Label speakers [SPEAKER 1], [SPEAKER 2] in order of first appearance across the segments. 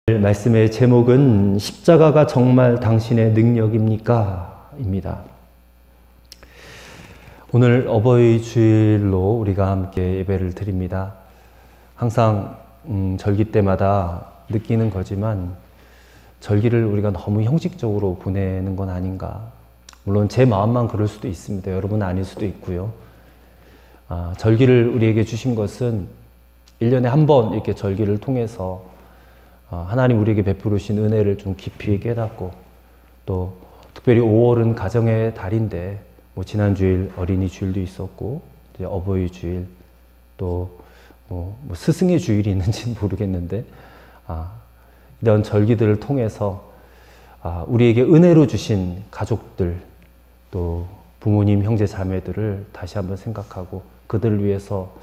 [SPEAKER 1] 말씀의 제목은 십자가가 정말 당신의 능력입니까? 입니다. 오늘 어버이 주일로 우리가 함께 예배를 드립니다. 항상 절기 때마다 느끼는 거지만 절기를 우리가 너무 형식적으로 보내는 건 아닌가. 물론 제 마음만 그럴 수도 있습니다. 여러분 아닐 수도 있고요. 절기를 우리에게 주신 것은 1년에 한 번 이렇게 절기를 통해서 하나님 우리에게 베푸르신 은혜를 좀 깊이 깨닫고, 또 특별히 5월은 가정의 달인데 지난 주일 어린이 주일도 있었고, 이제 어버이 주일, 또 스승의 주일이 있는지는 모르겠는데 이런 절기들을 통해서 우리에게 은혜로 주신 가족들, 또 부모님, 형제, 자매들을 다시 한번 생각하고 그들을 위해서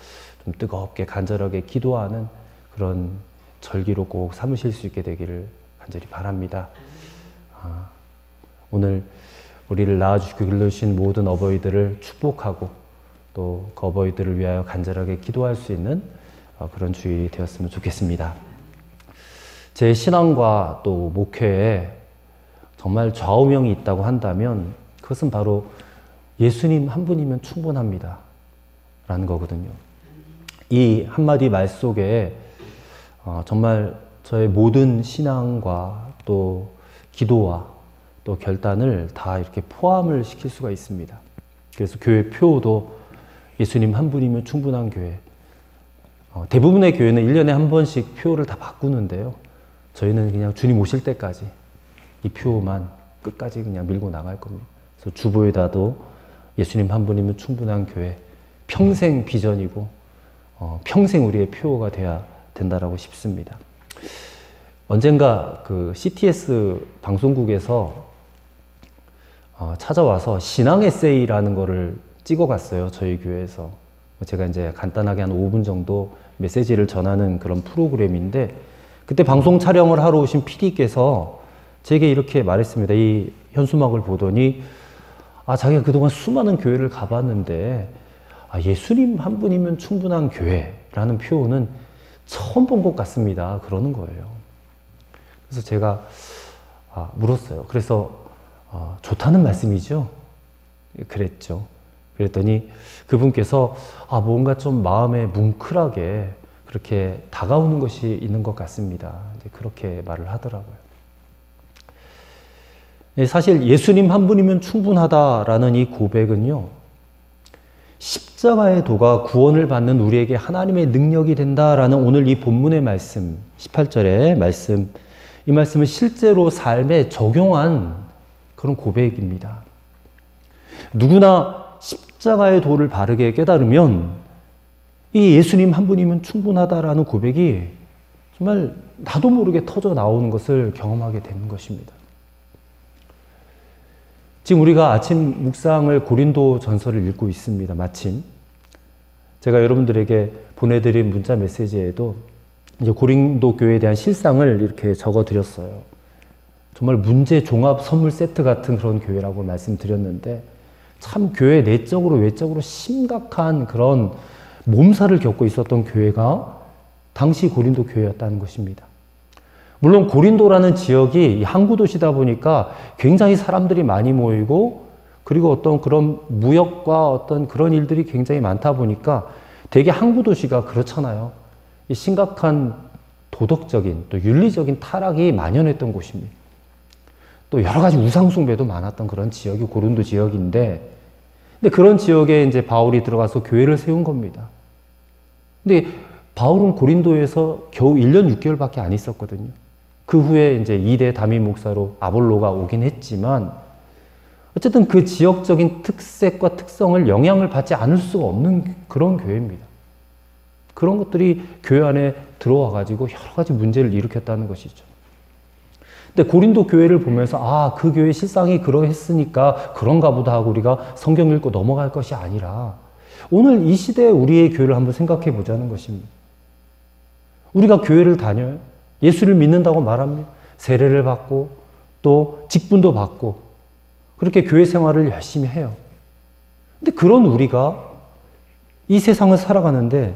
[SPEAKER 1] 좀 뜨겁게 간절하게 기도하는 그런 절기로 꼭 삼으실 수 있게 되기를 간절히 바랍니다. 오늘 우리를 낳아주시고 길러주신 모든 어버이들을 축복하고 또 그 어버이들을 위하여 간절하게 기도할 수 있는 그런 주일이 되었으면 좋겠습니다. 제 신앙과 또 목회에 정말 좌우명이 있다고 한다면 그것은 바로 예수님 한 분이면 충분합니다 라는 거거든요. 이 한마디 말 속에 정말 저의 모든 신앙과 또 기도와 또 결단을 다 이렇게 포함을 시킬 수가 있습니다. 그래서 교회 표도 예수님 한 분이면 충분한 교회. 대부분의 교회는 1년에 한 번씩 표를 다 바꾸는데요. 저희는 그냥 주님 오실 때까지 이 표만 끝까지 그냥 밀고 나갈 겁니다. 그래서 주보에다도 예수님 한 분이면 충분한 교회, 평생 비전이고 평생 우리의 표가 돼야 된다라고 싶습니다. 언젠가 그 CTS 방송국에서 찾아와서 신앙 에세이라는 거를 찍어갔어요. 저희 교회에서. 제가 이제 간단하게 한 5분 정도 메시지를 전하는 그런 프로그램인데, 그때 방송 촬영을 하러 오신 PD께서 제게 이렇게 말했습니다. 이 현수막을 보더니 자기가 그동안 수많은 교회를 가봤는데 예수님 한 분이면 충분한 교회라는 표현은 처음 본 것 같습니다. 그러는 거예요. 그래서 제가 물었어요. 그래서 좋다는 말씀이죠? 그랬죠. 그랬더니 그분께서 뭔가 좀 마음에 뭉클하게 그렇게 다가오는 것이 있는 것 같습니다. 이제 그렇게 말을 하더라고요. 사실 예수님 한 분이면 충분하다라는 이 고백은요, 십자가의 도가 구원을 받는 우리에게 하나님의 능력이 된다라는 오늘 이 본문의 말씀, 18절의 말씀, 이 말씀을 실제로 삶에 적용한 그런 고백입니다. 누구나 십자가의 도를 바르게 깨달으면 이 예수님 한 분이면 충분하다라는 고백이 정말 나도 모르게 터져 나오는 것을 경험하게 되는 것입니다. 지금 우리가 아침 묵상을 고린도 전서를 읽고 있습니다. 마침 제가 여러분들에게 보내드린 문자 메시지에도 이제 고린도 교회에 대한 실상을 이렇게 적어드렸어요. 정말 문제 종합 선물 세트 같은 그런 교회라고 말씀드렸는데, 참 교회 내적으로 외적으로 심각한 그런 몸살을 겪고 있었던 교회가 당시 고린도 교회였다는 것입니다. 물론 고린도라는 지역이 항구 도시다 보니까 굉장히 사람들이 많이 모이고, 그리고 어떤 그런 무역과 어떤 그런 일들이 굉장히 많다 보니까 되게 항구 도시가 그렇잖아요. 이 심각한 도덕적인 또 윤리적인 타락이 만연했던 곳입니다. 또 여러 가지 우상 숭배도 많았던 그런 지역이 고린도 지역인데, 근데 그런 지역에 이제 바울이 들어가서 교회를 세운 겁니다. 근데 바울은 고린도에서 겨우 1년 6개월밖에 안 있었거든요. 그 후에 이제 2대 담임 목사로 아볼로가 오긴 했지만, 어쨌든 그 지역적인 특색과 특성을 영향을 받지 않을 수가 없는 그런 교회입니다. 그런 것들이 교회 안에 들어와 가지고 여러 가지 문제를 일으켰다는 것이죠. 근데 고린도 교회를 보면서 그 교회 실상이 그러했으니까 그런가 보다 하고 우리가 성경 읽고 넘어갈 것이 아니라, 오늘 이 시대에 우리의 교회를 한번 생각해 보자는 것입니다. 우리가 교회를 다녀요. 예수를 믿는다고 말합니다. 세례를 받고 또 직분도 받고 그렇게 교회 생활을 열심히 해요. 근데 그런 우리가 이 세상을 살아가는데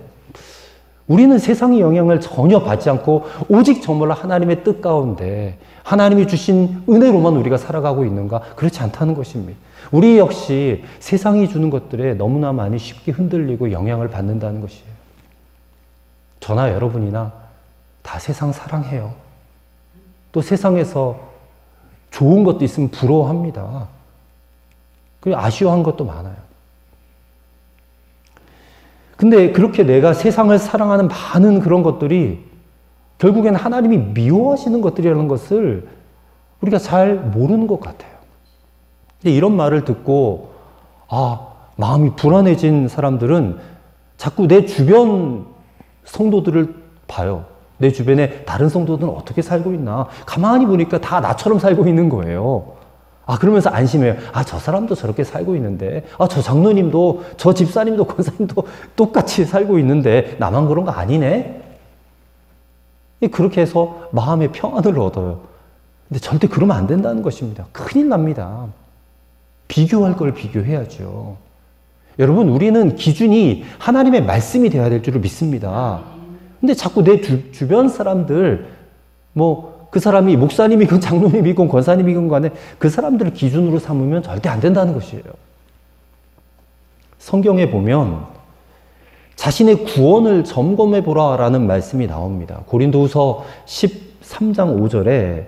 [SPEAKER 1] 우리는 세상의 영향을 전혀 받지 않고 오직 정말로 하나님의 뜻 가운데 하나님이 주신 은혜로만 우리가 살아가고 있는가? 그렇지 않다는 것입니다. 우리 역시 세상이 주는 것들에 너무나 많이 쉽게 흔들리고 영향을 받는다는 것이에요. 저나 여러분이나 다 세상 사랑해요. 또 세상에서 좋은 것도 있으면 부러워합니다. 그리고 아쉬워한 것도 많아요. 근데 그렇게 내가 세상을 사랑하는 많은 그런 것들이 결국엔 하나님이 미워하시는 것들이라는 것을 우리가 잘 모르는 것 같아요. 근데 이런 말을 듣고 마음이 불안해진 사람들은 자꾸 내 주변 성도들을 봐요. 내 주변에 다른 성도들은 어떻게 살고 있나. 가만히 보니까 다 나처럼 살고 있는 거예요. 그러면서 안심해요. 저 사람도 저렇게 살고 있는데, 저 장로님도, 저 집사님도, 권사님도 똑같이 살고 있는데, 나만 그런 거 아니네? 그렇게 해서 마음의 평안을 얻어요. 근데 절대 그러면 안 된다는 것입니다. 큰일 납니다. 비교할 걸 비교해야죠. 여러분, 우리는 기준이 하나님의 말씀이 되어야 될 줄을 믿습니다. 근데 자꾸 내 주변 사람들, 그 사람이 목사님이건 장로님이건 권사님이건 간에 그 사람들을 기준으로 삼으면 절대 안 된다는 것이에요. 성경에 보면 자신의 구원을 점검해 보라라는 말씀이 나옵니다. 고린도후서 13장 5절에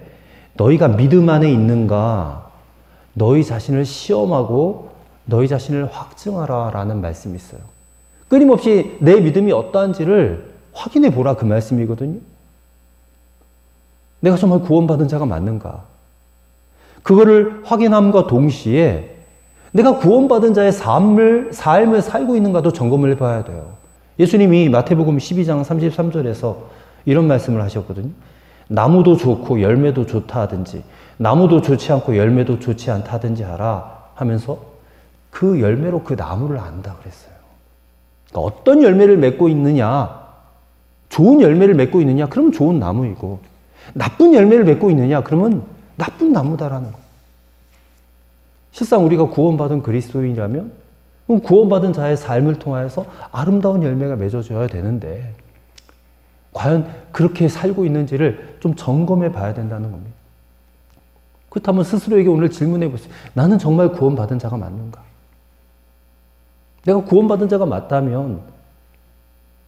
[SPEAKER 1] 너희가 믿음 안에 있는가 너희 자신을 시험하고 너희 자신을 확증하라라는 말씀이 있어요. 끊임없이 내 믿음이 어떠한지를 확인해 보라 그 말씀이거든요. 내가 정말 구원받은 자가 맞는가? 그거를 확인함과 동시에 내가 구원받은 자의 삶을 살고 있는가도 점검을 해봐야 돼요. 예수님이 마태복음 12장 33절에서 이런 말씀을 하셨거든요. 나무도 좋고 열매도 좋다 하든지 나무도 좋지 않고 열매도 좋지 않다 하든지 하라 하면서 그 열매로 그 나무를 안다 그랬어요. 그러니까 어떤 열매를 맺고 있느냐, 좋은 열매를 맺고 있느냐, 그러면 좋은 나무이고 나쁜 열매를 맺고 있느냐, 그러면 나쁜 나무다라는 거예요. 실상 우리가 구원받은 그리스도인이라면 구원받은 자의 삶을 통하여서 아름다운 열매가 맺어져야 되는데 과연 그렇게 살고 있는지를 좀 점검해 봐야 된다는 겁니다. 그렇다면 스스로에게 오늘 질문해 보세요. 나는 정말 구원받은 자가 맞는가? 내가 구원받은 자가 맞다면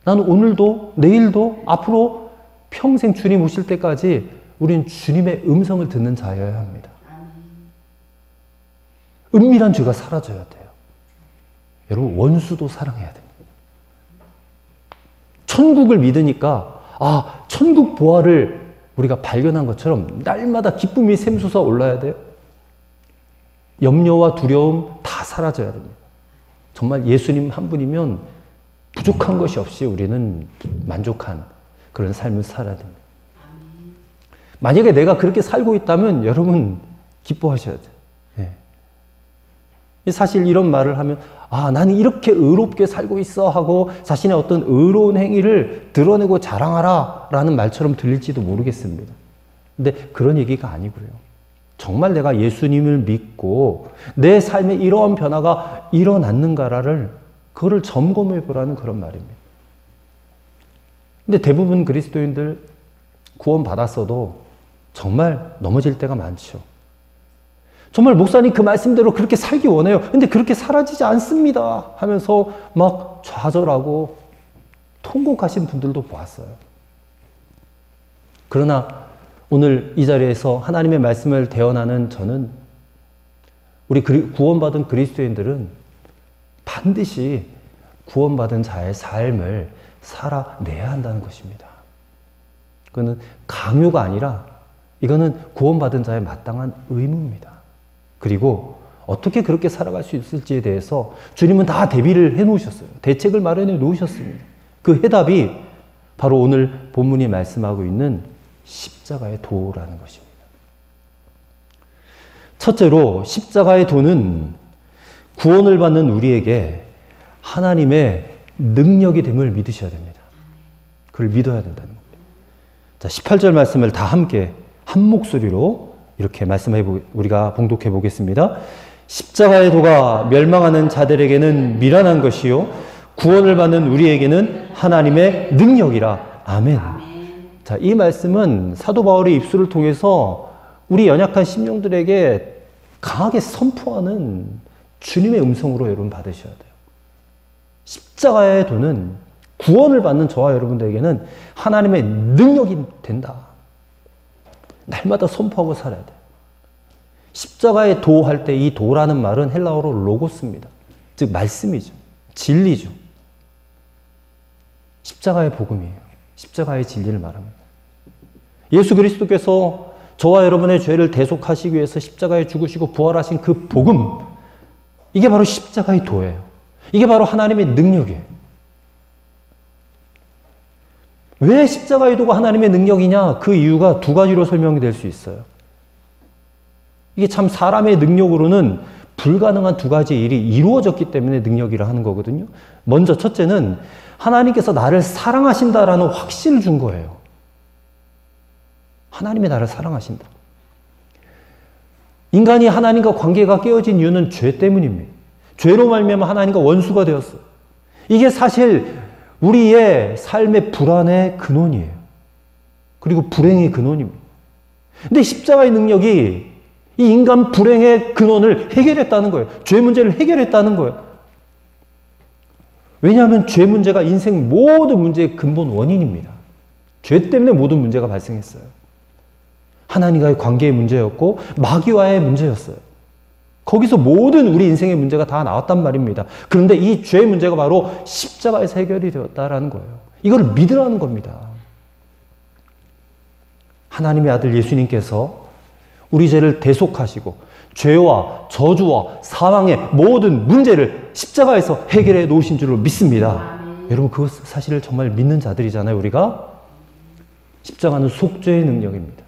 [SPEAKER 1] 나는 오늘도 내일도 앞으로 평생 주님 오실 때까지 우리는 주님의 음성을 듣는 자여야 합니다. 은밀한 죄가 사라져야 돼요. 여러분, 원수도 사랑해야 됩니다. 천국을 믿으니까 천국 보화를 우리가 발견한 것처럼 날마다 기쁨이 샘솟아 올라야 돼요. 염려와 두려움 다 사라져야 됩니다. 정말 예수님 한 분이면 부족한 것이 없이 우리는 만족한 그런 삶을 살아야 됩니다. 만약에 내가 그렇게 살고 있다면 여러분 기뻐하셔야 돼요. 사실 이런 말을 하면 나는 이렇게 의롭게 살고 있어 하고 자신의 어떤 의로운 행위를 드러내고 자랑하라 라는 말처럼 들릴지도 모르겠습니다. 근데 그런 얘기가 아니고요. 정말 내가 예수님을 믿고 내 삶에 이러한 변화가 일어났는가를 그거를 점검해 보라는 그런 말입니다. 근데 대부분 그리스도인들 구원받았어도 정말 넘어질 때가 많죠. 정말 목사님 그 말씀대로 그렇게 살기 원해요. 근데 그렇게 사라지지 않습니다 하면서 막 좌절하고 통곡하신 분들도 보았어요. 그러나 오늘 이 자리에서 하나님의 말씀을 대언하는 저는 우리 구원받은 그리스도인들은 반드시 구원받은 자의 삶을 살아내야 한다는 것입니다. 그거는 강요가 아니라 이거는 구원받은 자의 마땅한 의무입니다. 그리고 어떻게 그렇게 살아갈 수 있을지에 대해서 주님은 다 대비를 해놓으셨어요. 대책을 마련해 놓으셨습니다. 그 해답이 바로 오늘 본문이 말씀하고 있는 십자가의 도라는 것입니다. 첫째로 십자가의 도는 구원을 받는 우리에게 하나님의 능력이 됨을 믿으셔야 됩니다. 그걸 믿어야 된다는 겁니다. 자, 18절 말씀을 다 함께 한 목소리로 이렇게 우리가 봉독해 보겠습니다. 십자가의 도가 멸망하는 자들에게는 미련한 것이요 구원을 받는 우리에게는 하나님의 능력이라. 아멘. 자, 이 말씀은 사도 바울의 입술을 통해서 우리 연약한 심령들에게 강하게 선포하는 주님의 음성으로 여러분 받으셔야 돼요. 십자가의 도는 구원을 받는 저와 여러분들에게는 하나님의 능력이 된다. 날마다 선포하고 살아야 돼요. 십자가의 도 할 때 이 도라는 말은 헬라어로 로고스입니다. 즉 말씀이죠. 진리죠. 십자가의 복음이에요. 십자가의 진리를 말합니다. 예수 그리스도께서 저와 여러분의 죄를 대속하시기 위해서 십자가에 죽으시고 부활하신 그 복음, 이게 바로 십자가의 도예요. 이게 바로 하나님의 능력이에요. 왜 십자가의 도가 하나님의 능력이냐? 그 이유가 두 가지로 설명이 될 수 있어요. 이게 참 사람의 능력으로는 불가능한 두 가지 일이 이루어졌기 때문에 능력이라 하는 거거든요. 먼저 첫째는 하나님께서 나를 사랑하신다라는 확신을 준 거예요. 하나님이 나를 사랑하신다. 인간이 하나님과 관계가 깨어진 이유는 죄 때문입니다. 죄로 말미암아 하나님과 원수가 되었어요. 이게 사실 우리의 삶의 불안의 근원이에요. 그리고 불행의 근원입니다. 근데 십자가의 능력이 이 인간 불행의 근원을 해결했다는 거예요. 죄 문제를 해결했다는 거예요. 왜냐하면 죄 문제가 인생 모든 문제의 근본 원인입니다. 죄 때문에 모든 문제가 발생했어요. 하나님과의 관계의 문제였고 마귀와의 문제였어요. 거기서 모든 우리 인생의 문제가 다 나왔단 말입니다. 그런데 이 죄의 문제가 바로 십자가에서 해결이 되었다라는 거예요. 이걸 믿으라는 겁니다. 하나님의 아들 예수님께서 우리 죄를 대속하시고 죄와 저주와 사망의 모든 문제를 십자가에서 해결해 놓으신 줄로 믿습니다. 여러분 그 사실을 정말 믿는 자들이잖아요. 우리가 십자가는 속죄의 능력입니다.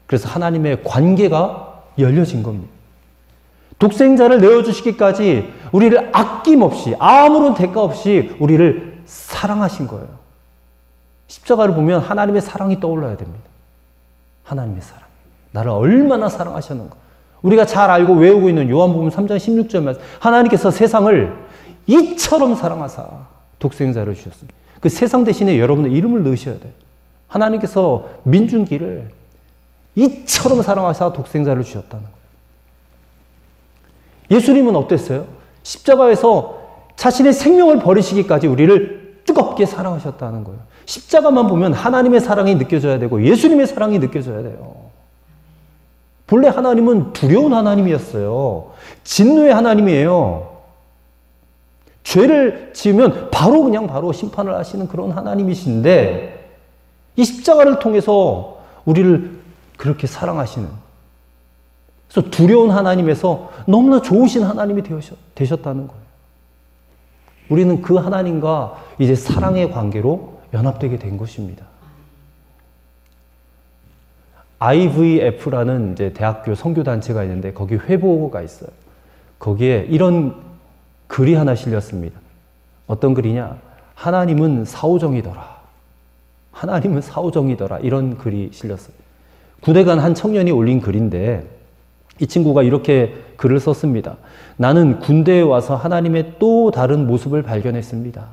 [SPEAKER 1] 그래서 하나님의 관계가 열려진 겁니다. 독생자를 내어주시기까지 우리를 아낌없이 아무런 대가 없이 우리를 사랑하신 거예요. 십자가를 보면 하나님의 사랑이 떠올라야 됩니다. 하나님의 사랑. 나를 얼마나 사랑하셨는가. 우리가 잘 알고 외우고 있는 요한복음 3장 16절 말씀. 하나님께서 세상을 이처럼 사랑하사 독생자를 주셨습니다. 그 세상 대신에 여러분의 이름을 넣으셔야 돼요. 하나님께서 민중기를 이처럼 사랑하사 독생자를 주셨다는 거예요. 예수님은 어땠어요? 십자가에서 자신의 생명을 버리시기까지 우리를 뜨겁게 사랑하셨다는 거예요. 십자가만 보면 하나님의 사랑이 느껴져야 되고 예수님의 사랑이 느껴져야 돼요. 본래 하나님은 두려운 하나님이었어요. 진노의 하나님이에요. 죄를 지으면 바로 심판을 하시는 그런 하나님이신데 이 십자가를 통해서 우리를 그렇게 사랑하시는, 그래서 두려운 하나님에서 너무나 좋으신 하나님이 되셨다는 거예요. 우리는 그 하나님과 이제 사랑의 관계로 연합되게 된 것입니다. IVF라는 이제 대학교 선교단체가 있는데 거기 회보가 있어요. 거기에 이런 글이 하나 실렸습니다. 어떤 글이냐? 하나님은 사오정이더라. 하나님은 사오정이더라. 이런 글이 실렸어요. 군대 간 한 청년이 올린 글인데 이 친구가 이렇게 글을 썼습니다. 나는 군대에 와서 하나님의 또 다른 모습을 발견했습니다.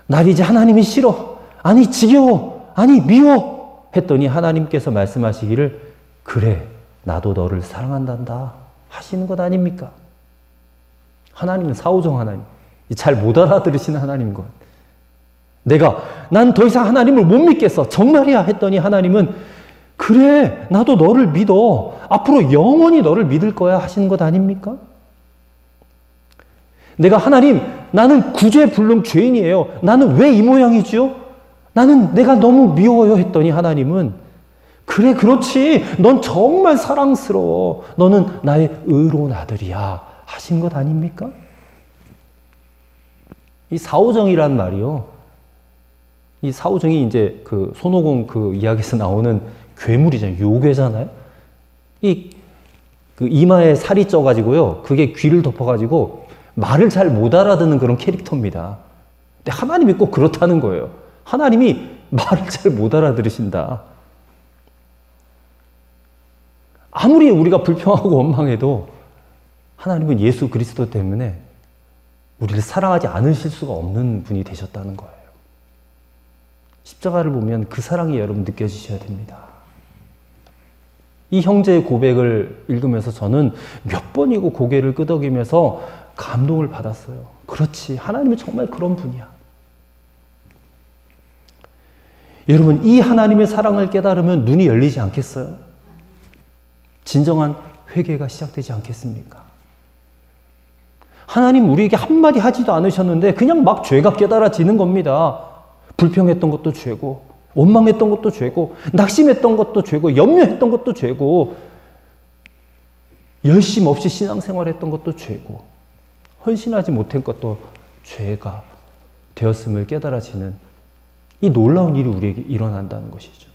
[SPEAKER 1] 날 이제 하나님이 싫어. 아니 지겨워. 아니 미워. 했더니 하나님께서 말씀하시기를 그래 나도 너를 사랑한단다 하시는 것 아닙니까? 하나님은 사오정 하나님. 잘 못 알아들으시는 하나님인 것. 난 더 이상 하나님을 못 믿겠어. 정말이야. 했더니 하나님은 그래 나도 너를 믿어. 앞으로 영원히 너를 믿을 거야 하시는 것 아닙니까? 하나님 나는 구제불능 죄인이에요. 나는 왜 이 모양이지요? 내가 너무 미워요. 했더니 하나님은 그래 그렇지 넌 정말 사랑스러워. 너는 나의 의로운 아들이야 하신 것 아닙니까? 이 사오정이란 말이요. 이 사오정이 이제 그 손오공 그 이야기에서 나오는 괴물이잖아요. 요괴잖아요. 그 이마에 살이 쪄가지고요. 그게 귀를 덮어가지고 말을 잘 못 알아듣는 그런 캐릭터입니다. 근데 하나님이 꼭 그렇다는 거예요. 하나님이 말을 잘 못 알아들으신다. 아무리 우리가 불평하고 원망해도 하나님은 예수 그리스도 때문에 우리를 사랑하지 않으실 수가 없는 분이 되셨다는 거예요. 십자가를 보면 그 사랑이 여러분 느껴지셔야 됩니다. 이 형제의 고백을 읽으면서 저는 몇 번이고 고개를 끄덕이면서 감동을 받았어요. 그렇지, 하나님은 정말 그런 분이야. 여러분, 이 하나님의 사랑을 깨달으면 눈이 열리지 않겠어요? 진정한 회개가 시작되지 않겠습니까? 하나님 우리에게 한마디 하지도 않으셨는데 그냥 막 죄가 깨달아지는 겁니다. 불평했던 것도 죄고, 원망했던 것도 죄고, 낙심했던 것도 죄고, 염려했던 것도 죄고, 열심 없이 신앙생활했던 것도 죄고, 헌신하지 못한 것도 죄가 되었음을 깨달아지는 이 놀라운 일이 우리에게 일어난다는 것이죠.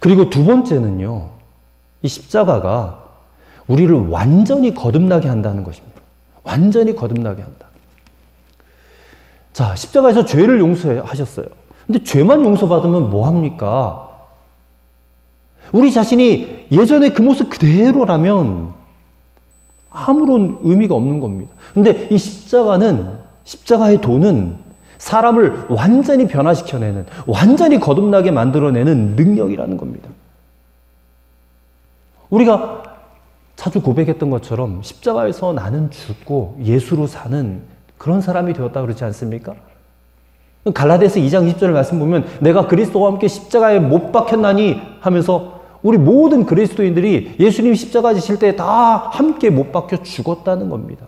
[SPEAKER 1] 그리고 두 번째는요, 이 십자가가 우리를 완전히 거듭나게 한다는 것입니다. 완전히 거듭나게 한다. 자, 십자가에서 죄를 용서하셨어요. 근데 죄만 용서받으면 뭐합니까? 우리 자신이 예전의 그 모습 그대로라면 아무런 의미가 없는 겁니다. 근데 이 십자가의 도는 사람을 완전히 변화시켜내는, 완전히 거듭나게 만들어내는 능력이라는 겁니다. 우리가 자주 고백했던 것처럼 십자가에서 나는 죽고 예수로 사는 그런 사람이 되었다 그러지 않습니까? 갈라디아서 2장 20절 말씀 보면 내가 그리스도와 함께 십자가에 못 박혔나니 하면서 우리 모든 그리스도인들이 예수님 십자가 지실 때 다 함께 못 박혀 죽었다는 겁니다.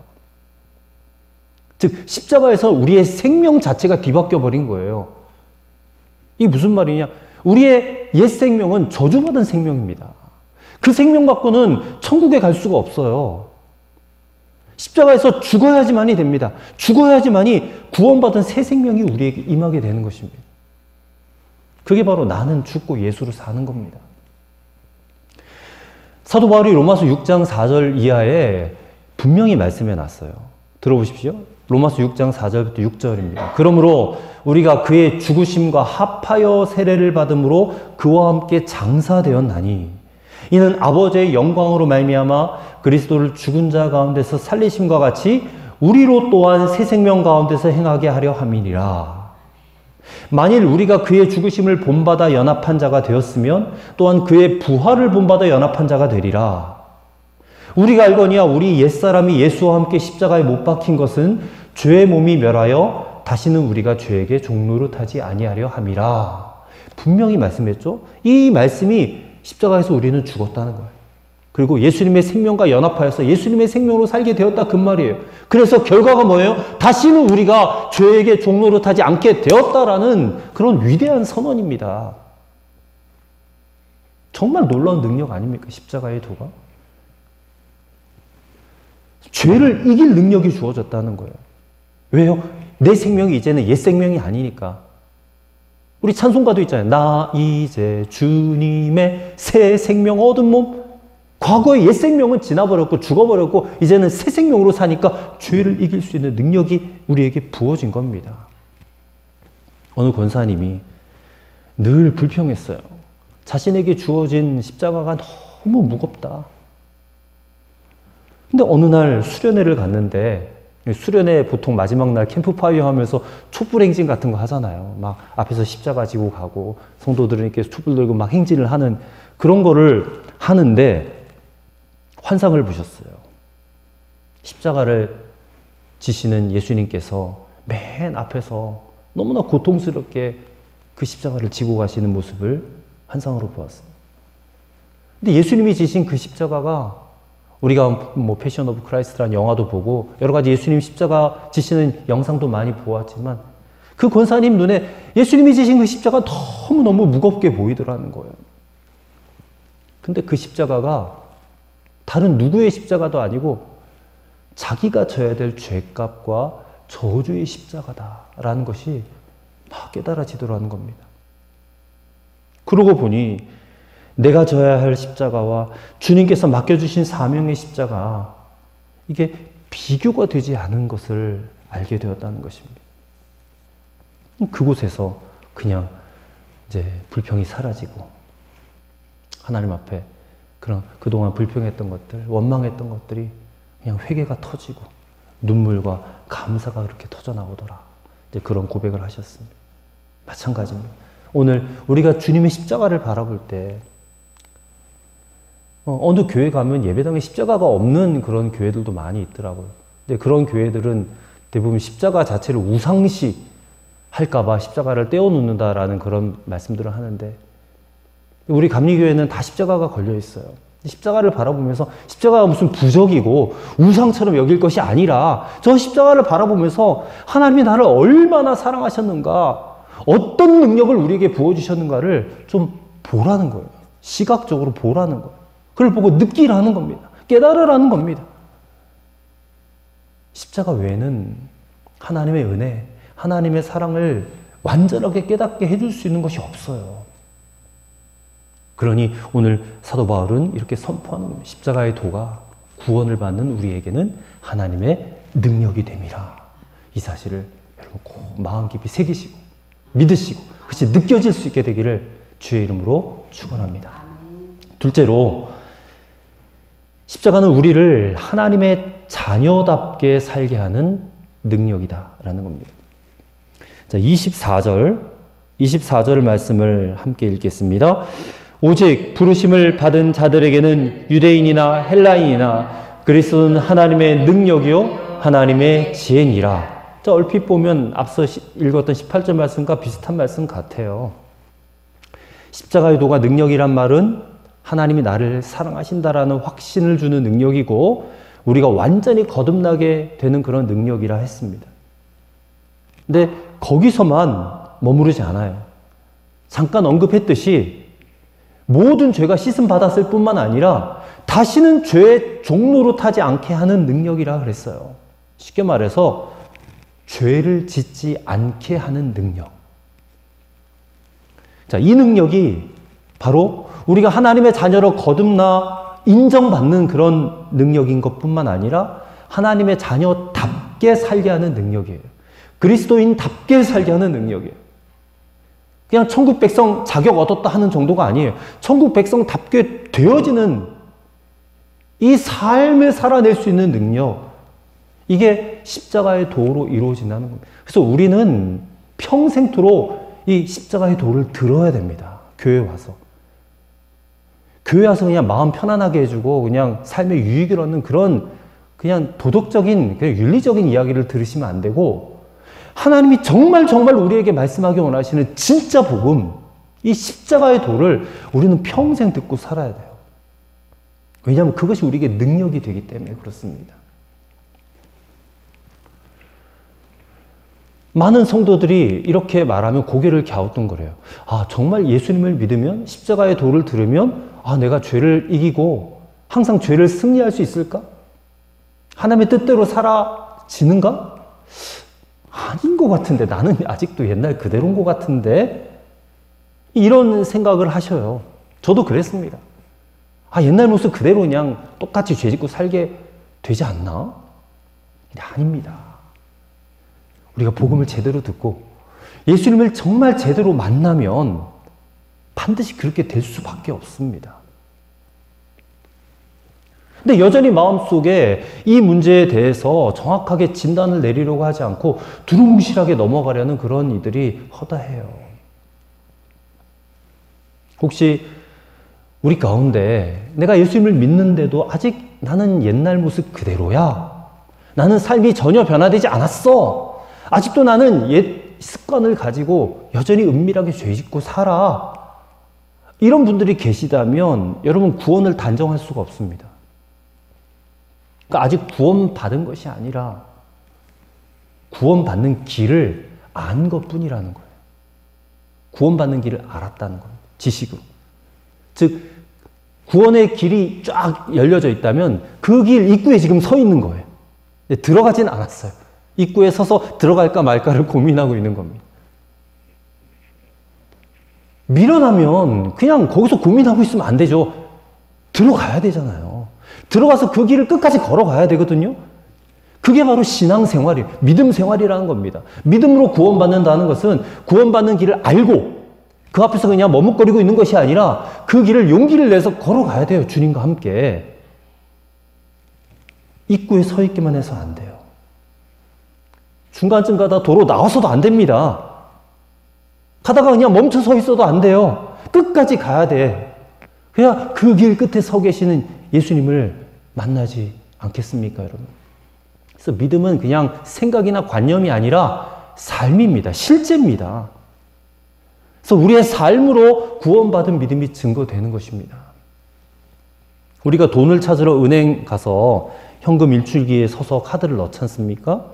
[SPEAKER 1] 즉 십자가에서 우리의 생명 자체가 뒤바뀌어 버린 거예요. 이게 무슨 말이냐? 우리의 옛 생명은 저주받은 생명입니다. 그 생명 갖고는 천국에 갈 수가 없어요. 십자가에서 죽어야지만이 됩니다. 죽어야지만이 구원받은 새 생명이 우리에게 임하게 되는 것입니다. 그게 바로 나는 죽고 예수로 사는 겁니다. 사도 바울이 로마서 6장 4절 이하에 분명히 말씀해 놨어요. 들어보십시오. 로마서 6장 4절부터 6절입니다. 그러므로 우리가 그의 죽으심과 합하여 세례를 받음으로 그와 함께 장사되었나니 이는 아버지의 영광으로 말미암아 그리스도를 죽은 자 가운데서 살리심과 같이 우리로 또한 새 생명 가운데서 행하게 하려 함이니라. 만일 우리가 그의 죽으심을 본받아 연합한 자가 되었으면 또한 그의 부활을 본받아 연합한 자가 되리라. 우리가 알거니와 우리 옛사람이 예수와 함께 십자가에 못 박힌 것은 죄의 몸이 멸하여 다시는 우리가 죄에게 종노릇하지 아니하려 함이라. 분명히 말씀했죠. 이 말씀이 십자가에서 우리는 죽었다는 거예요. 그리고 예수님의 생명과 연합하여서 예수님의 생명으로 살게 되었다 그 말이에요. 그래서 결과가 뭐예요? 다시는 우리가 죄에게 종노릇하지 않게 되었다라는 그런 위대한 선언입니다. 정말 놀라운 능력 아닙니까? 십자가의 도가. 죄를 이길 능력이 주어졌다는 거예요. 왜요? 내 생명이 이제는 옛 생명이 아니니까. 우리 찬송가도 있잖아요. 나 이제 주님의 새 생명 얻은 몸. 과거의 옛 생명은 지나버렸고 죽어버렸고 이제는 새 생명으로 사니까 죄를 이길 수 있는 능력이 우리에게 부어진 겁니다. 어느 권사님이 늘 불평했어요. 자신에게 주어진 십자가가 너무 무겁다. 근데 어느 날 수련회를 갔는데 수련회 보통 마지막 날 캠프파이어 하면서 촛불 행진 같은 거 하잖아요. 막 앞에서 십자가 지고 가고 성도들은 이렇게 촛불 들고 막 행진을 하는 그런 거를 하는데 환상을 보셨어요. 십자가를 지시는 예수님께서 맨 앞에서 너무나 고통스럽게 그 십자가를 지고 가시는 모습을 환상으로 보았어요. 근데 예수님이 지신 그 십자가가 우리가 뭐 패션 오브 크라이스트라는 영화도 보고 여러 가지 예수님 십자가 지시는 영상도 많이 보았지만 그 권사님 눈에 예수님이 지신 그 십자가 너무너무 무겁게 보이더라는 거예요. 근데 그 십자가가 다른 누구의 십자가도 아니고 자기가 져야 될 죄값과 저주의 십자가다라는 것이 막 깨달아지더라는 겁니다. 그러고 보니 내가 져야 할 십자가와 주님께서 맡겨주신 사명의 십자가 이게 비교가 되지 않은 것을 알게 되었다는 것입니다. 그곳에서 그냥 이제 불평이 사라지고 하나님 앞에 그런 그동안 불평했던 것들, 원망했던 것들이 그냥 회개가 터지고 눈물과 감사가 그렇게 터져 나오더라. 이제 그런 고백을 하셨습니다. 마찬가지입니다. 오늘 우리가 주님의 십자가를 바라볼 때 어느 교회 가면 예배당에 십자가가 없는 그런 교회들도 많이 있더라고요. 근데 그런 교회들은 대부분 십자가 자체를 우상시 할까봐 십자가를 떼어놓는다라는 그런 말씀들을 하는데, 우리 감리교회는 다 십자가가 걸려 있어요. 십자가를 바라보면서 십자가가 무슨 부적이고 우상처럼 여길 것이 아니라 저 십자가를 바라보면서 하나님이 나를 얼마나 사랑하셨는가, 어떤 능력을 우리에게 부어주셨는가를 좀 보라는 거예요. 시각적으로 보라는 거예요. 그걸 보고 느끼라는 겁니다. 깨달으라는 겁니다. 십자가 외에는 하나님의 은혜, 하나님의 사랑을 완전하게 깨닫게 해줄 수 있는 것이 없어요. 그러니 오늘 사도 바울은 이렇게 선포하는 겁니다. 십자가의 도가 구원을 받는 우리에게는 하나님의 능력이 됨이라. 이 사실을 여러분 꼭 마음 깊이 새기시고 믿으시고 그것이 느껴질 수 있게 되기를 주의 이름으로 축원합니다. 둘째로, 십자가는 우리를 하나님의 자녀답게 살게 하는 능력이다라는 겁니다. 자, 24절 말씀을 함께 읽겠습니다. 오직 부르심을 받은 자들에게는 유대인이나 헬라인이나 그리스도는 하나님의 능력이요 하나님의 지혜니라. 자, 얼핏 보면 앞서 읽었던 18절 말씀과 비슷한 말씀 같아요. 십자가의 도가 능력이란 말은 하나님이 나를 사랑하신다라는 확신을 주는 능력이고 우리가 완전히 거듭나게 되는 그런 능력이라 했습니다. 근데 거기서만 머무르지 않아요. 잠깐 언급했듯이 모든 죄가 씻음 받았을 뿐만 아니라 다시는 죄의 종로로 타지 않게 하는 능력이라 그랬어요. 쉽게 말해서 죄를 짓지 않게 하는 능력. 자, 이 능력이 바로 우리가 하나님의 자녀로 거듭나 인정받는 그런 능력인 것뿐만 아니라 하나님의 자녀답게 살게 하는 능력이에요. 그리스도인답게 살게 하는 능력이에요. 그냥 천국 백성 자격 얻었다 하는 정도가 아니에요. 천국 백성답게 되어지는 이 삶을 살아낼 수 있는 능력, 이게 십자가의 도로 이루어진다는 겁니다. 그래서 우리는 평생토록 이 십자가의 도를 들어야 됩니다. 교회 와서. 교회 와서 그냥 마음 편안하게 해주고 그냥 삶의 유익을 얻는 그런 그냥 도덕적인, 그냥 윤리적인 이야기를 들으시면 안 되고, 하나님이 정말 우리에게 말씀하기 원하시는 진짜 복음, 이 십자가의 도를 우리는 평생 듣고 살아야 돼요. 왜냐하면 그것이 우리에게 능력이 되기 때문에 그렇습니다. 많은 성도들이 이렇게 말하면 고개를 갸우뚱거려요. 아, 정말 예수님을 믿으면, 십자가의 도를 들으면 내가 죄를 이기고 항상 죄를 승리할 수 있을까? 하나님의 뜻대로 살아지는가? 아닌 것 같은데, 나는 아직도 옛날 그대로인 것 같은데, 이런 생각을 하셔요. 저도 그랬습니다. 옛날 모습 그대로 그냥 똑같이 죄 짓고 살게 되지 않나? 근데 아닙니다. 우리가 복음을 제대로 듣고 예수님을 정말 제대로 만나면 반드시 그렇게 될 수밖에 없습니다. 근데 여전히 마음속에 이 문제에 대해서 정확하게 진단을 내리려고 하지 않고 두루뭉실하게 넘어가려는 그런 이들이 허다해요. 혹시 우리 가운데 내가 예수님을 믿는데도 아직 나는 옛날 모습 그대로야. 나는 삶이 전혀 변화되지 않았어. 아직도 나는 옛 습관을 가지고 여전히 은밀하게 죄짓고 살아. 이런 분들이 계시다면 여러분 구원을 단정할 수가 없습니다. 그러니까 아직 구원받은 것이 아니라 구원받는 길을 안 것뿐이라는 거예요. 구원받는 길을 알았다는 겁니다. 지식으로. 즉 구원의 길이 쫙 열려져 있다면 그 길 입구에 지금 서 있는 거예요. 들어가진 않았어요. 입구에 서서 들어갈까 말까를 고민하고 있는 겁니다. 미련하면 그냥 거기서 고민하고 있으면 안 되죠. 들어가야 되잖아요. 들어가서 그 길을 끝까지 걸어가야 되거든요. 그게 바로 신앙생활이에요. 믿음 생활이라는 겁니다. 믿음으로 구원받는다는 것은 구원받는 길을 알고 그 앞에서 그냥 머뭇거리고 있는 것이 아니라 그 길을 용기를 내서 걸어가야 돼요. 주님과 함께. 입구에 서 있기만 해서 안 돼요. 중간쯤 가다 도로 나와서도 안 됩니다. 가다가 그냥 멈춰 서 있어도 안 돼요. 끝까지 가야 돼. 그래야 그 길 끝에 서 계시는 예수님을 만나지 않겠습니까, 여러분? 그래서 믿음은 그냥 생각이나 관념이 아니라 삶입니다. 실제입니다. 그래서 우리의 삶으로 구원받은 믿음이 증거되는 것입니다. 우리가 돈을 찾으러 은행 가서 현금 일출기에 서서 카드를 넣지 않습니까?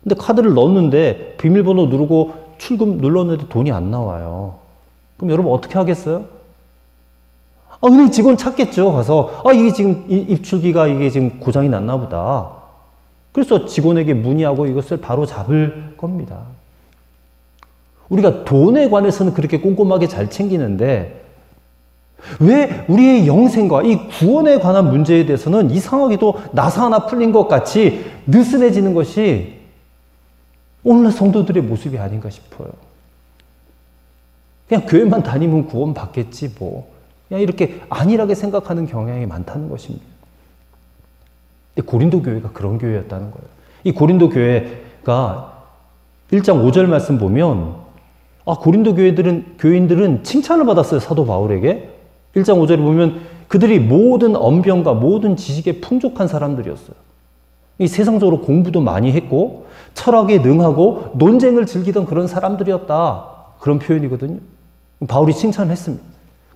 [SPEAKER 1] 근데 카드를 넣었는데 비밀번호 누르고 출금 눌렀는데 돈이 안 나와요. 그럼 여러분 어떻게 하겠어요? 은행 직원 찾겠죠. 가서 이게 지금 입출기가 이게 지금 고장이 났나 보다. 그래서 직원에게 문의하고 이것을 바로 잡을 겁니다. 우리가 돈에 관해서는 그렇게 꼼꼼하게 잘 챙기는데 왜 우리의 영생과 이 구원에 관한 문제에 대해서는 이상하게도 나사 하나 풀린 것 같이 느슨해지는 것이 오늘날 성도들의 모습이 아닌가 싶어요. 그냥 교회만 다니면 구원 받겠지 뭐. 그냥 이렇게 안일하게 생각하는 경향이 많다는 것입니다. 근데 고린도 교회가 그런 교회였다는 거예요. 이 고린도 교회가 1장 5절 말씀 보면 고린도 교인들은 칭찬을 받았어요. 사도 바울에게. 1장 5절에 보면 그들이 모든 언변과 모든 지식에 풍족한 사람들이었어요. 이 세상적으로 공부도 많이 했고 철학에 능하고 논쟁을 즐기던 그런 사람들이었다. 그런 표현이거든요. 바울이 칭찬했습니다.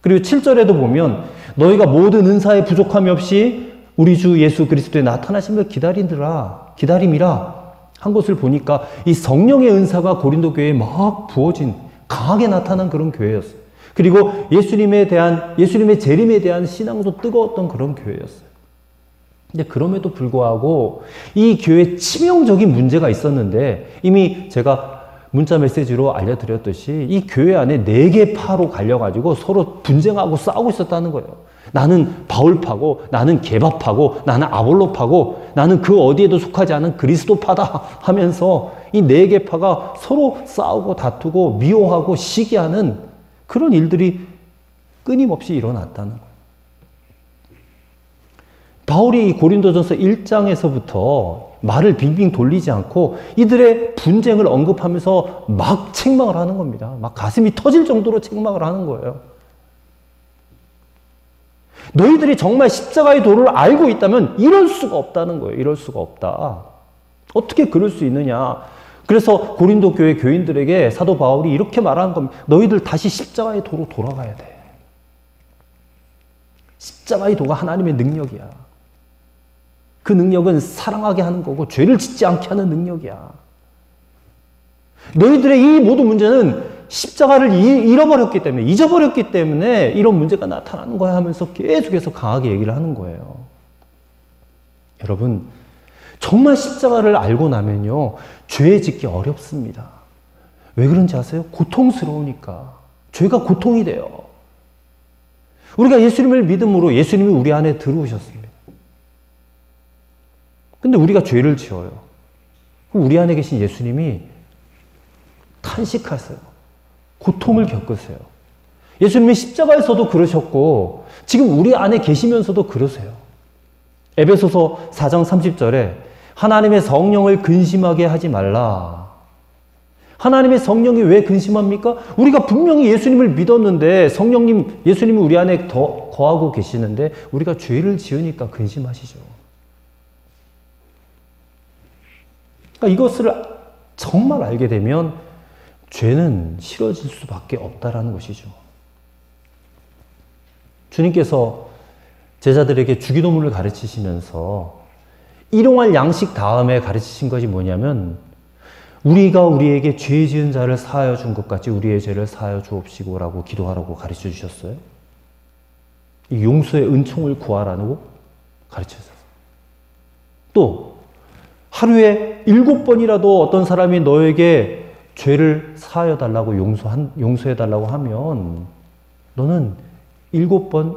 [SPEAKER 1] 그리고 7절에도 보면 너희가 모든 은사에 부족함이 없이 우리 주 예수 그리스도의 나타나심을 기다림이라 한 것을 보니까 이 성령의 은사가 고린도 교회에 막 부어진 강하게 나타난 그런 교회였어요. 그리고 예수님의 재림에 대한 신앙도 뜨거웠던 그런 교회였어요. 근데 그럼에도 불구하고 이 교회에 치명적인 문제가 있었는데 이미 제가 문자 메시지로 알려드렸듯이 이 교회 안에 4개 파로 갈려가지고 서로 분쟁하고 싸우고 있었다는 거예요. 나는 바울파고 나는 게바파고 나는 아볼로파고 나는 그 어디에도 속하지 않은 그리스도파다 하면서 이 4개 파가 서로 싸우고 다투고 미워하고 시기하는 그런 일들이 끊임없이 일어났다는 거예요. 바울이 고린도전서 1장에서부터 말을 빙빙 돌리지 않고 이들의 분쟁을 언급하면서 막 책망을 하는 겁니다. 막 가슴이 터질 정도로 책망을 하는 거예요. 너희들이 정말 십자가의 도를 알고 있다면 이럴 수가 없다는 거예요. 이럴 수가 없다. 어떻게 그럴 수 있느냐. 그래서 고린도 교회 교인들에게 사도 바울이 이렇게 말하는 겁니다. 너희들 다시 십자가의 도로 돌아가야 돼. 십자가의 도가 하나님의 능력이야. 그 능력은 사랑하게 하는 거고 죄를 짓지 않게 하는 능력이야. 너희들의 이 모든 문제는 십자가를 잊어버렸기 때문에 이런 문제가 나타나는 거야 하면서 계속해서 강하게 얘기를 하는 거예요. 여러분, 정말 십자가를 알고 나면요, 죄 짓기 어렵습니다. 왜 그런지 아세요? 고통스러우니까. 죄가 고통이 돼요. 우리가 예수님을 믿음으로 예수님이 우리 안에 들어오셨습니다. 근데 우리가 죄를 지어요. 우리 안에 계신 예수님이 탄식하세요. 고통을 겪으세요. 예수님이 십자가에서도 그러셨고 지금 우리 안에 계시면서도 그러세요. 에베소서 4장 30절에 하나님의 성령을 근심하게 하지 말라. 하나님의 성령이 왜 근심합니까? 우리가 분명히 예수님을 믿었는데 예수님이 우리 안에 더 거하고 계시는데 우리가 죄를 지으니까 근심하시죠. 그러니까 이것을 정말 알게 되면 죄는 싫어질 수밖에 없다라는 것이죠. 주님께서 제자들에게 주기도문을 가르치시면서 일용할 양식 다음에 가르치신 것이 뭐냐면 우리가 우리에게 죄 지은 자를 사하여 준 것 같이 우리의 죄를 사하여 주옵시고 라고 기도하라고 가르쳐 주셨어요. 이 용서의 은총을 구하라고 가르쳤어요. 또 하루에 7번이라도 어떤 사람이 너에게 죄를 사하여 달라고 용서해 달라고 하면 너는 7번이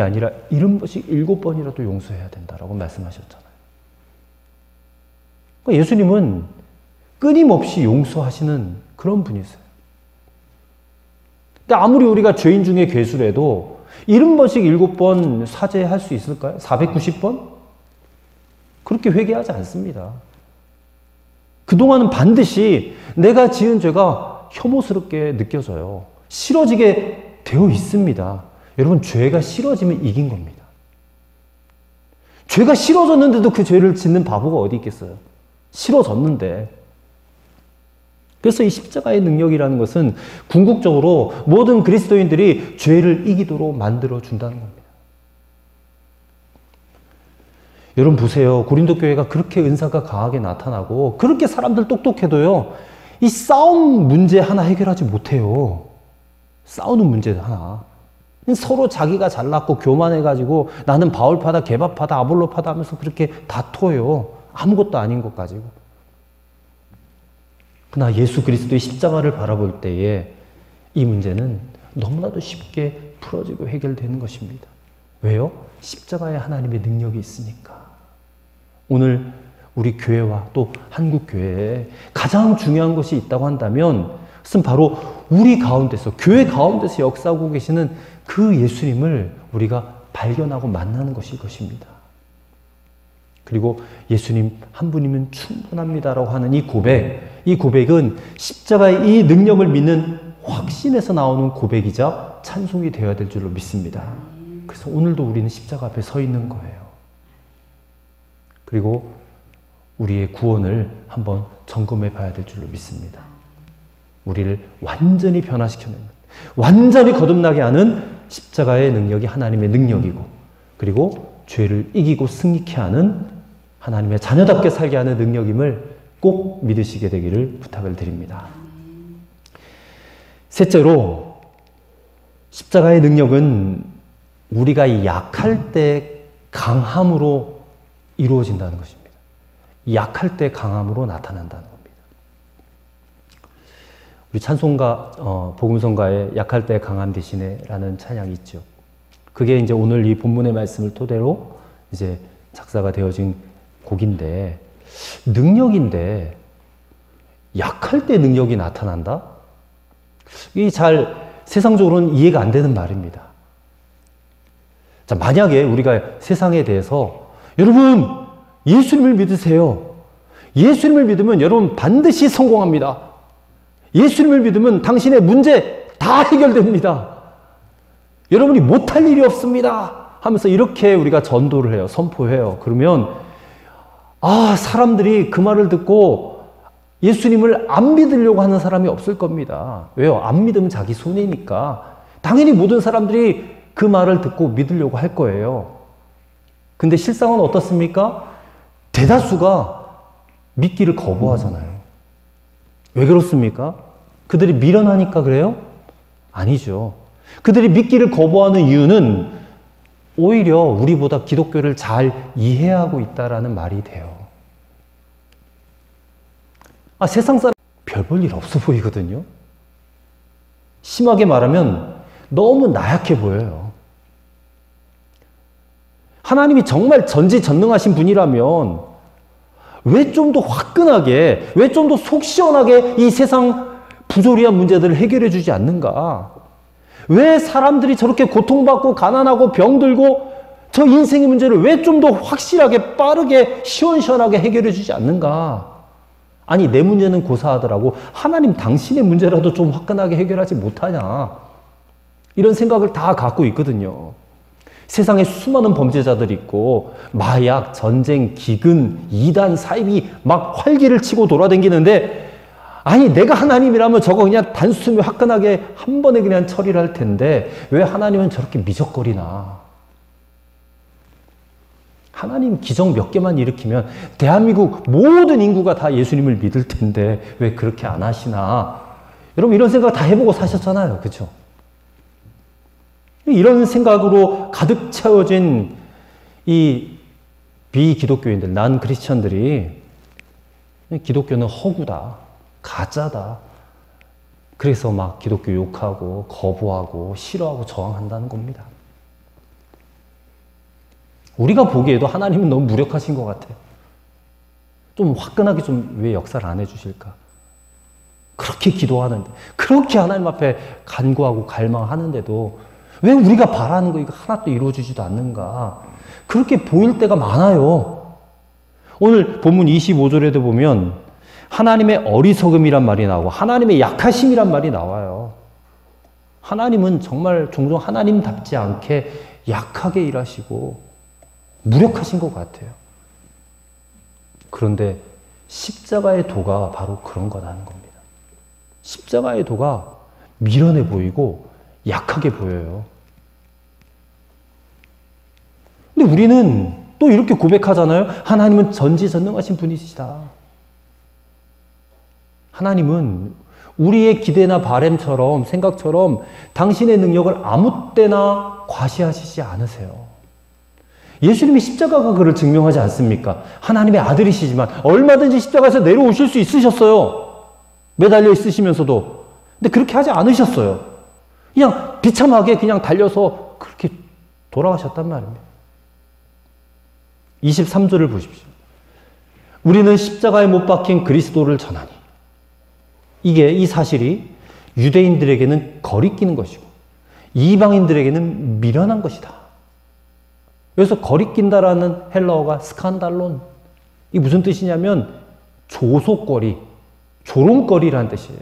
[SPEAKER 1] 아니라 70번씩 7번이라도 용서해야 된다라고 말씀하셨잖아요. 그러니까 예수님은 끊임없이 용서하시는 그런 분이세요. 근데 아무리 우리가 죄인 중에 괴수래도 70번씩 7번 사죄할 수 있을까요? 490번? 그렇게 회개하지 않습니다. 그동안은 반드시 내가 지은 죄가 혐오스럽게 느껴져요. 싫어지게 되어 있습니다. 여러분, 죄가 싫어지면 이긴 겁니다. 죄가 싫어졌는데도 그 죄를 짓는 바보가 어디 있겠어요? 싫어졌는데. 그래서 이 십자가의 능력이라는 것은 궁극적으로 모든 그리스도인들이 죄를 이기도록 만들어준다는 겁니다. 여러분 보세요. 고린도 교회가 그렇게 은사가 강하게 나타나고 그렇게 사람들 똑똑해도요, 이 싸움 문제 하나 해결하지 못해요. 싸우는 문제 하나. 서로 자기가 잘났고 교만해가지고 나는 바울파다, 게바파다, 아볼로파다 하면서 그렇게 다퉈요. 아무것도 아닌 것 가지고. 그러나 예수 그리스도의 십자가를 바라볼 때에 이 문제는 너무나도 쉽게 풀어지고 해결되는 것입니다. 왜요? 십자가에 하나님의 능력이 있으니까. 오늘 우리 교회와 또 한국 교회에 가장 중요한 것이 있다고 한다면 그것은 바로 우리 가운데서, 교회 가운데서 역사하고 계시는 그 예수님을 우리가 발견하고 만나는 것일 것입니다. 그리고 예수님 한 분이면 충분합니다라고 하는 이 고백은 십자가의 이 능력을 믿는 확신에서 나오는 고백이자 찬송이 되어야 될 줄로 믿습니다. 그래서 오늘도 우리는 십자가 앞에 서 있는 거예요. 그리고 우리의 구원을 한번 점검해 봐야 될 줄로 믿습니다. 우리를 완전히 변화시켜내는, 완전히 거듭나게 하는 십자가의 능력이 하나님의 능력이고, 그리고 죄를 이기고 승리케 하는 하나님의 자녀답게 살게 하는 능력임을 꼭 믿으시게 되기를 부탁을 드립니다. 셋째로, 십자가의 능력은 우리가 약할 때 강함으로 이루어진다는 것입니다. 약할 때 강함으로 나타난다는 겁니다. 우리 찬송가, 복음성가에 약할 때 강함 대신에 라는 찬양이 있죠. 그게 이제 오늘 이 본문의 말씀을 토대로 이제 작사가 되어진 곡인데, 능력인데 약할 때 능력이 나타난다? 이게 잘 세상적으로는 이해가 안 되는 말입니다. 자, 만약에 우리가 세상에 대해서 여러분 예수님을 믿으세요. 예수님을 믿으면 여러분 반드시 성공합니다. 예수님을 믿으면 당신의 문제 다 해결됩니다. 여러분이 못할 일이 없습니다 하면서 이렇게 우리가 전도를 해요. 선포해요. 그러면 사람들이 그 말을 듣고 예수님을 안 믿으려고 하는 사람이 없을 겁니다. 왜요? 안 믿으면 자기 손해니까. 당연히 모든 사람들이 그 말을 듣고 믿으려고 할 거예요. 근데 실상은 어떻습니까? 대다수가 믿기를 거부하잖아요. 왜 그렇습니까? 그들이 미련하니까 그래요? 아니죠. 그들이 믿기를 거부하는 이유는 오히려 우리보다 기독교를 잘 이해하고 있다라는 말이 돼요. 세상 사람 별 볼 일 없어 보이거든요. 심하게 말하면 너무 나약해 보여요. 하나님이 정말 전지전능하신 분이라면 왜 좀 더 화끈하게, 왜 좀 더 속 시원하게 이 세상 부조리한 문제들을 해결해 주지 않는가? 왜 사람들이 저렇게 고통받고 가난하고 병들고 저 인생의 문제를 왜 좀 더 확실하게 빠르게 시원시원하게 해결해 주지 않는가? 아니, 내 문제는 고사하더라고. 하나님 당신의 문제라도 좀 화끈하게 해결하지 못하냐? 이런 생각을 다 갖고 있거든요. 세상에 수많은 범죄자들이 있고 마약, 전쟁, 기근, 이단, 사입이 막 활기를 치고 돌아다니는데, 아니 내가 하나님이라면 저거 그냥 단숨에 화끈하게 한 번에 그냥 처리를 할 텐데 왜 하나님은 저렇게 미적거리나? 하나님 기적 몇 개만 일으키면 대한민국 모든 인구가 다 예수님을 믿을 텐데 왜 그렇게 안 하시나? 여러분 이런 생각 다 해보고 사셨잖아요. 그렇죠? 이런 생각으로 가득 채워진 이 비기독교인들, 난 크리스천들이 기독교는 허구다, 가짜다. 그래서 막 기독교 욕하고 거부하고 싫어하고 저항한다는 겁니다. 우리가 보기에도 하나님은 너무 무력하신 것 같아요. 좀 화끈하게 좀 왜 역사를 안 해주실까? 그렇게 기도하는데, 그렇게 하나님 앞에 간구하고 갈망하는데도 왜 우리가 바라는 거 이거 하나도 이루어지지도 않는가? 그렇게 보일 때가 많아요. 오늘 본문 25절에도 보면 하나님의 어리석음이란 말이 나오고 하나님의 약하심이란 말이 나와요. 하나님은 정말 종종 하나님답지 않게 약하게 일하시고 무력하신 것 같아요. 그런데 십자가의 도가 바로 그런 거라는 겁니다. 십자가의 도가 미련해 보이고 약하게 보여요. 근데 우리는 또 이렇게 고백하잖아요. 하나님은 전지전능하신 분이시다. 하나님은 우리의 기대나 바램처럼 생각처럼 당신의 능력을 아무 때나 과시하시지 않으세요. 예수님이 십자가가 그를 증명하지 않습니까? 하나님의 아들이시지만 얼마든지 십자가에서 내려오실 수 있으셨어요. 매달려 있으시면서도. 근데 그렇게 하지 않으셨어요. 그냥 비참하게 그냥 달려서 그렇게 돌아가셨단 말입니다. 23절을 보십시오. 우리는 십자가에 못 박힌 그리스도를 전하니. 이 사실이 유대인들에게는 거리끼는 것이고 이방인들에게는 미련한 것이다. 여기서 거리낀다라는 헬라어가 스칸달론. 이게 무슨 뜻이냐면 조속거리, 조롱거리라는 뜻이에요.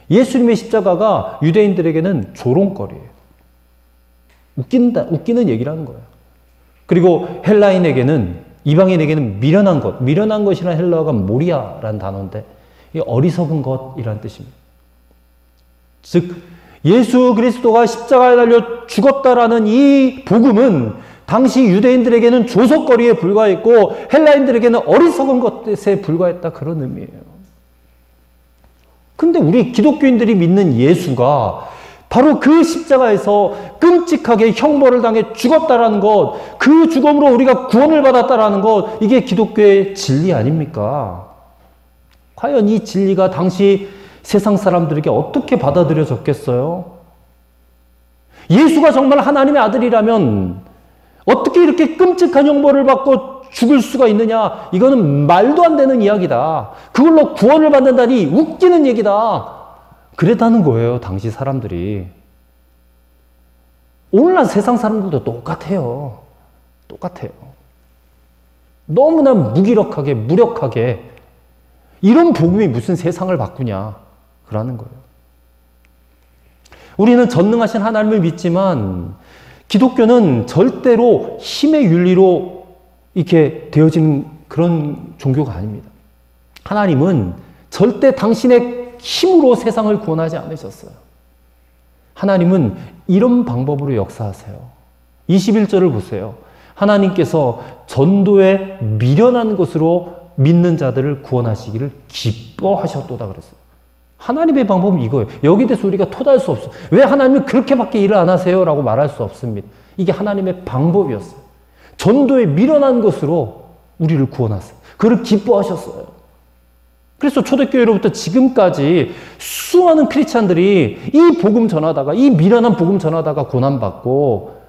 [SPEAKER 1] 예수님의 십자가가 유대인들에게는 조롱거리예요. 웃기는 얘기라는 거예요. 그리고 헬라인에게는, 이방인에게는 미련한 것이라는 헬라어가 모리아라는 단어인데 이 어리석은 것이라는 뜻입니다. 즉 예수 그리스도가 십자가에 달려 죽었다라는 이 복음은 당시 유대인들에게는 조속거리에 불과했고 헬라인들에게는 어리석은 것에 불과했다, 그런 의미예요. 근데 우리 기독교인들이 믿는 예수가 바로 그 십자가에서 끔찍하게 형벌을 당해 죽었다라는 것, 그 죽음으로 우리가 구원을 받았다라는 것, 이게 기독교의 진리 아닙니까? 과연 이 진리가 당시 세상 사람들에게 어떻게 받아들여졌겠어요? 예수가 정말 하나님의 아들이라면 어떻게 이렇게 끔찍한 형벌을 받고 죽을 수가 있느냐? 이거는 말도 안 되는 이야기다. 그걸로 구원을 받는다니 웃기는 얘기다. 그랬다는 거예요, 당시 사람들이. 오늘날 세상 사람들도 똑같아요. 똑같아요. 너무나 무기력하게, 무력하게 이런 복음이 무슨 세상을 바꾸냐, 그러는 거예요. 우리는 전능하신 하나님을 믿지만 기독교는 절대로 힘의 윤리로 이렇게 되어지는 그런 종교가 아닙니다. 하나님은 절대 당신의 힘으로 세상을 구원하지 않으셨어요. 하나님은 이런 방법으로 역사하세요. 21절을 보세요. 하나님께서 전도에 미련한 것으로 믿는 자들을 구원하시기를 기뻐하셨도다 그랬어요. 하나님의 방법은 이거예요. 여기 대해서 우리가 토달할 수 없어요. 왜 하나님은 그렇게밖에 일을 안 하세요? 라고 말할 수 없습니다. 이게 하나님의 방법이었어요. 전도에 미련한 것으로 우리를 구원하세요. 그걸 기뻐하셨어요. 그래서 초대교회로부터 지금까지 수많은 크리스찬들이 이 복음 전하다가, 이 미련한 복음 전하다가 고난받고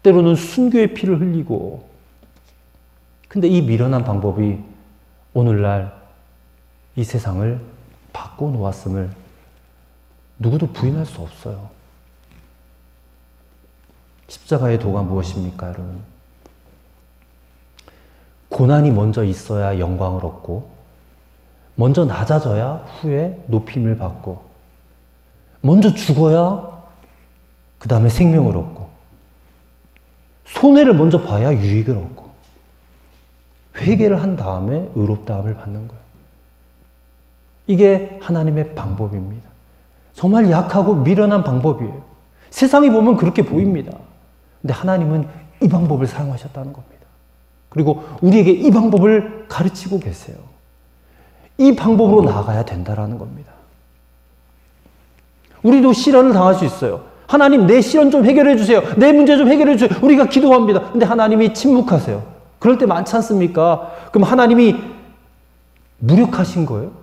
[SPEAKER 1] 때로는 순교의 피를 흘리고, 근데 이 미련한 방법이 오늘날 이 세상을 바꿔놓았음을 누구도 부인할 수 없어요. 십자가의 도가 무엇입니까, 여러분? 고난이 먼저 있어야 영광을 얻고, 먼저 낮아져야 후에 높임을 받고, 먼저 죽어야 그 다음에 생명을 얻고, 손해를 먼저 봐야 유익을 얻고, 회개를 한 다음에 의롭다함을 받는 거예요. 이게 하나님의 방법입니다. 정말 약하고 미련한 방법이에요. 세상이 보면 그렇게 보입니다. 근데 하나님은 이 방법을 사용하셨다는 겁니다. 그리고 우리에게 이 방법을 가르치고 계세요. 이 방법으로 나아가야 된다는 겁니다. 우리도 시련을 당할 수 있어요. 하나님, 내 시련 좀 해결해 주세요. 내 문제 좀 해결해 주세요. 우리가 기도합니다. 근데 하나님이 침묵하세요. 그럴 때 많지 않습니까? 그럼 하나님이 무력하신 거예요?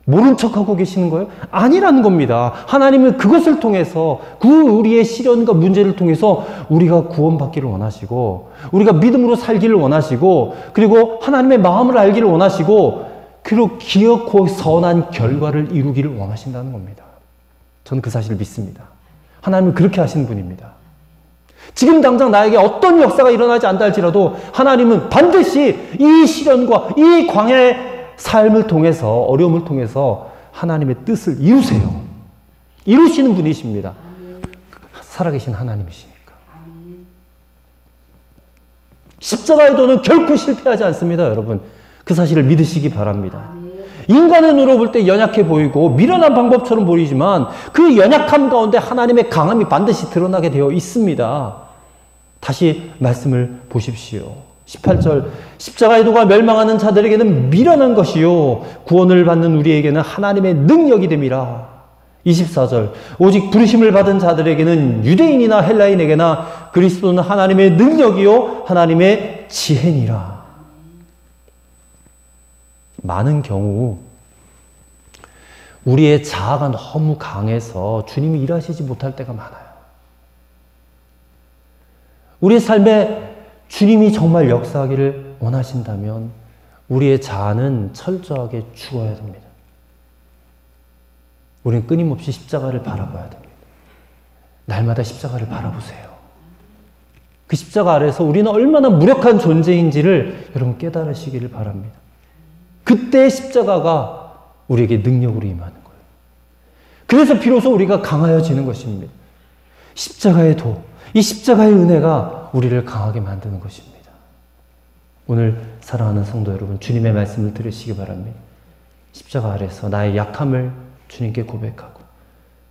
[SPEAKER 1] 모른 척하고 계시는 거예요? 아니라는 겁니다. 하나님은 그것을 통해서, 그 우리의 시련과 문제를 통해서 우리가 구원받기를 원하시고, 우리가 믿음으로 살기를 원하시고, 그리고 하나님의 마음을 알기를 원하시고, 그리고 기어코 선한 결과를 이루기를 원하신다는 겁니다. 저는 그 사실을 믿습니다. 하나님은 그렇게 하시는 분입니다. 지금 당장 나에게 어떤 역사가 일어나지 않다 할지라도 하나님은 반드시 이 시련과 이 광야의 삶을 통해서, 어려움을 통해서 하나님의 뜻을 이루세요. 이루시는 분이십니다. 살아계신 하나님이시니까. 십자가의 도는 결코 실패하지 않습니다, 여러분. 그 사실을 믿으시기 바랍니다. 인간의 눈으로 볼 때 연약해 보이고 미련한 방법처럼 보이지만 그 연약함 가운데 하나님의 강함이 반드시 드러나게 되어 있습니다. 다시 말씀을 보십시오. 18절, 십자가의 도가 멸망하는 자들에게는 미련한 것이요 구원을 받는 우리에게는 하나님의 능력이 됨이라. 24절, 오직 부르심을 받은 자들에게는 유대인이나 헬라인에게나 그리스도는 하나님의 능력이요 하나님의 지혜니라. 많은 경우 우리의 자아가 너무 강해서 주님이 일하시지 못할 때가 많아요. 우리의 삶에 주님이 정말 역사하기를 원하신다면 우리의 자아는 철저하게 죽어야 됩니다. 우리는 끊임없이 십자가를 바라봐야 됩니다. 날마다 십자가를 바라보세요. 그 십자가 아래서 우리는 얼마나 무력한 존재인지를 여러분 깨달으시기를 바랍니다. 그때 십자가가 우리에게 능력으로 임하는 거예요. 그래서 비로소 우리가 강하여지는 것입니다. 십자가의 도, 이 십자가의 은혜가 우리를 강하게 만드는 것입니다. 오늘 사랑하는 성도 여러분, 주님의 말씀을 들으시기 바랍니다. 십자가 아래서 나의 약함을 주님께 고백하고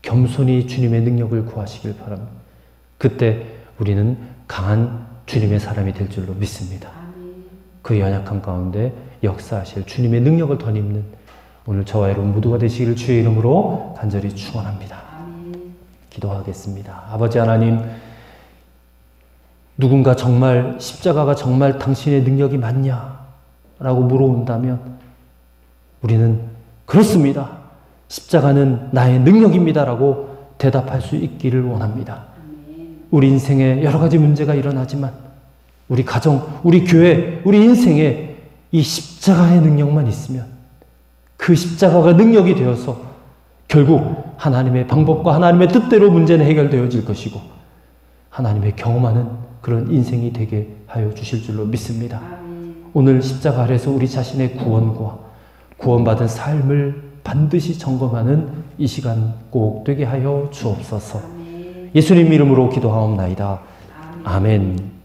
[SPEAKER 1] 겸손히 주님의 능력을 구하시길 바랍니다. 그때 우리는 강한 주님의 사람이 될 줄로 믿습니다. 그 연약함 가운데 역사하실 주님의 능력을 덧입는 오늘 저와 여러분 모두가 되시기를 주의 이름으로 간절히 축원합니다. 기도하겠습니다. 아버지 하나님, 누군가 정말 십자가가 정말 당신의 능력이 맞냐라고 물어본다면 우리는 그렇습니다. 십자가는 나의 능력입니다라고 대답할 수 있기를 원합니다. 우리 인생에 여러 가지 문제가 일어나지만 우리 가정, 우리 교회, 우리 인생에 이 십자가의 능력만 있으면 그 십자가가 능력이 되어서 결국 하나님의 방법과 하나님의 뜻대로 문제는 해결되어질 것이고 하나님의 경험하는 그런 인생이 되게 하여 주실 줄로 믿습니다. 오늘 십자가 아래서 우리 자신의 구원과 구원받은 삶을 반드시 점검하는 이 시간 꼭 되게 하여 주옵소서. 예수님 이름으로 기도하옵나이다. 아멘.